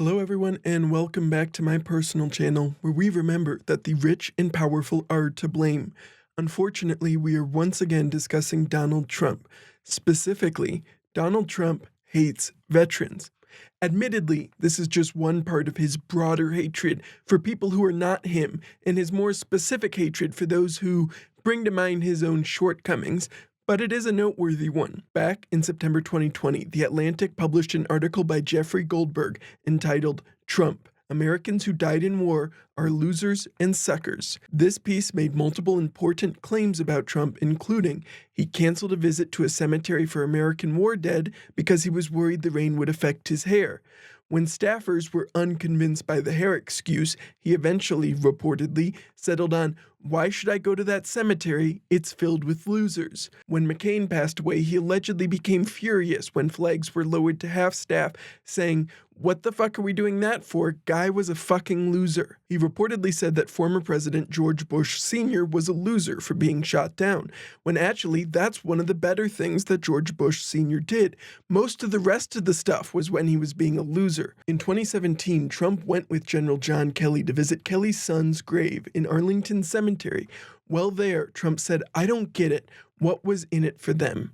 Hello everyone and welcome back to my personal channel where we remember that the rich and powerful are to blame. Unfortunately, we are once again discussing Donald Trump. Specifically, Donald Trump hates veterans. Admittedly, this is just one part of his broader hatred for people who are not him and his more specific hatred for those who bring to mind his own shortcomings. But it is a noteworthy one. Back in September 2020, The Atlantic published an article by Jeffrey Goldberg entitled "Trump: Americans Who Died in War Are Losers and Suckers." This piece made multiple important claims about Trump, including he canceled a visit to a cemetery for American war dead because he was worried the rain would affect his hair. When staffers were unconvinced by the hair excuse, he eventually, reportedly, settled on, "Why should I go to that cemetery? It's filled with losers." When McCain passed away, he allegedly became furious when flags were lowered to half-staff, saying, "What the fuck are we doing that for? Guy was a fucking loser." He reportedly said that former President George Bush Sr. was a loser for being shot down, when actually that's one of the better things that George Bush Sr. did. Most of the rest of the stuff was when he was being a loser. In 2017, Trump went with General John Kelly to visit Kelly's son's grave in Arlington Cemetery. While there, Trump said, "I don't get it. What was in it for them?"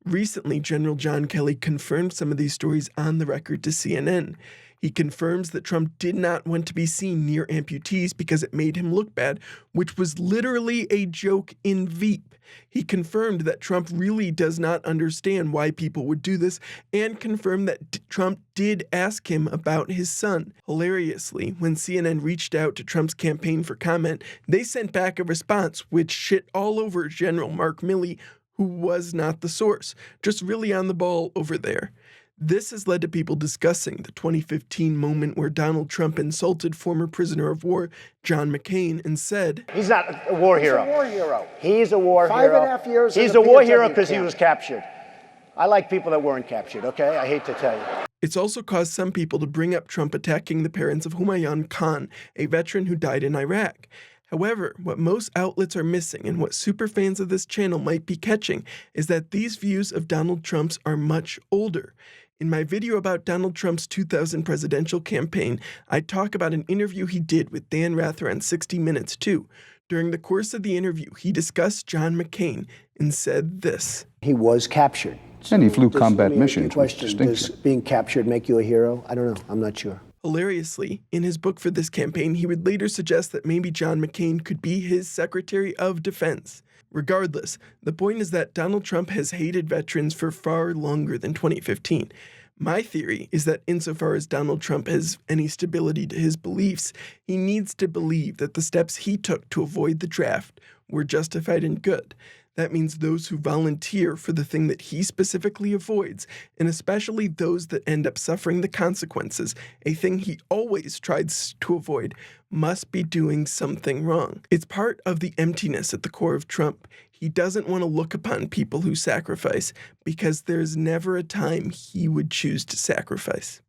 Recently, General John Kelly confirmed some of these stories on the record to CNN. He confirms that Trump did not want to be seen near amputees because it made him look bad, which was literally a joke in Veep. He confirmed that Trump really does not understand why people would do this, and confirmed that Trump did ask him about his son. Hilariously, when CNN reached out to Trump's campaign for comment, they sent back a response which shit all over General Mark Milley, who was not the source, just really on the ball over there. This has led to people discussing the 2015 moment where Donald Trump insulted former prisoner of war John McCain and said, "He's not a war hero. He's a war hero. He's a war hero. 5.5 years. He's a war hero because he was captured. I like people that weren't captured, okay? I hate to tell you." It's also caused some people to bring up Trump attacking the parents of Humayun Khan, a veteran who died in Iraq. However, what most outlets are missing and what superfans of this channel might be catching is that these views of Donald Trump's are much older. In my video about Donald Trump's 2000 presidential campaign, I talk about an interview he did with Dan Rather on 60 Minutes too. During the course of the interview, he discussed John McCain and said this. He was captured. And he flew combat missions with Does distinction. being captured make you a hero? I don't know. I'm not sure. Hilariously, in his book for this campaign, he would later suggest that maybe John McCain could be his Secretary of Defense. Regardless, the point is that Donald Trump has hated veterans for far longer than 2015. My theory is that insofar as Donald Trump has any stability to his beliefs, he needs to believe that the steps he took to avoid the draft were justified and good. That means those who volunteer for the thing that he specifically avoids, and especially those that end up suffering the consequences, a thing he always tries to avoid, must be doing something wrong. It's part of the emptiness at the core of Trump. He doesn't want to look upon people who sacrifice because there's never a time he would choose to sacrifice.